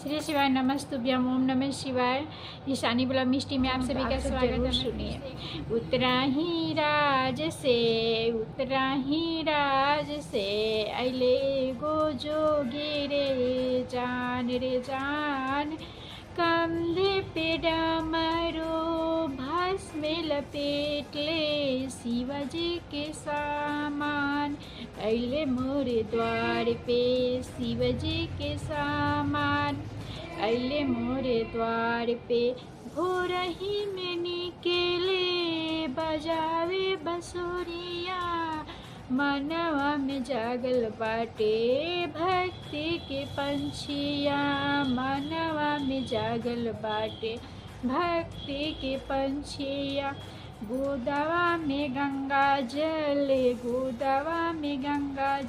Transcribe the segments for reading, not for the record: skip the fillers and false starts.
श्री शिवाय नमस्तुभ्यम। ओम नमः शिवाय। ईशानी ब्लॉग मिष्टी में आप सभी का स्वागत है। सुनिए। उतरा ही राज से अले गो जोगी रे जान कंधे पे डमरू भस्म लपेट ले शिवाजी के सामान अले मोरे द्वार पे शिवजी के सामान अले मोरे द्वार पे भोर ही में निकले बजावे बसुरिया मनवा में जागल बाटे भक्ति के पंछिया मनवा में जागल बाटे भक्ति के पंछिया गोदावा में गंगा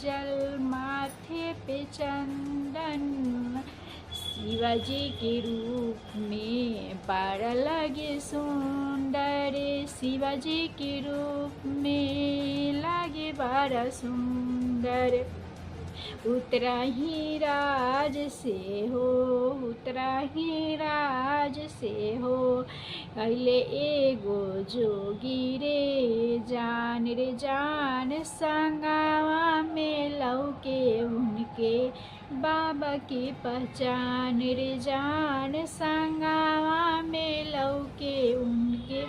जल माथे पे चंदन शिवाजी के रूप में बड़ा लगे सुंदर शिवाजी के रूप में लगे बड़ा सुंदर उतरा ही राज से हो अले एगो जोगी रे जान संगावा में लौके उनके बाबा की पहचान रे जान संगावा में लौके उनके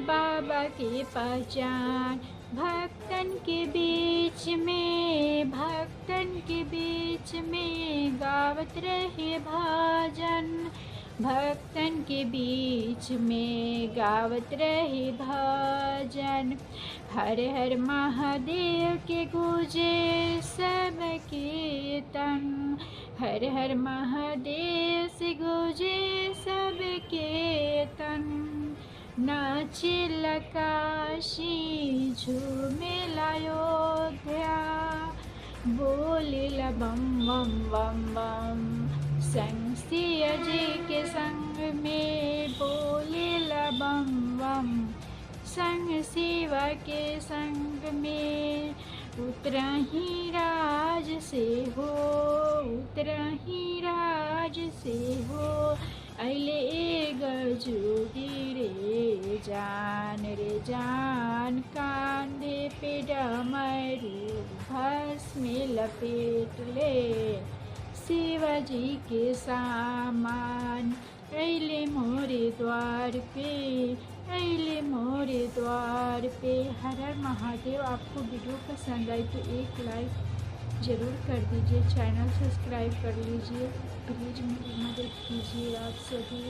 बाबा की पहचान भक्तन के बीच में गावत रहे भजन भक्तन के बीच में गावत रहे भजन हर हर महादेव के गूंजे सब कीर्तन हर हर महादेव से गूंजे सब कीर्तन नाचे लकाशी झूमे अयोध्या बोले बम बम बम बम संग सिया जी के संग में बोले बम बम संग शिवा के संग में उतरा ही राज से हो अले जोगी रे जान कांधे पे डमरू भस्म लपेट ले शिवाजी के सामान अले मोरे द्वार पे हर हर महादेव। आपको वीडियो पसंद आई तो एक लाइक ज़रूर कर दीजिए, चैनल सब्सक्राइब कर लीजिए, प्लीज़ मेरी मदद कीजिए आप सभी।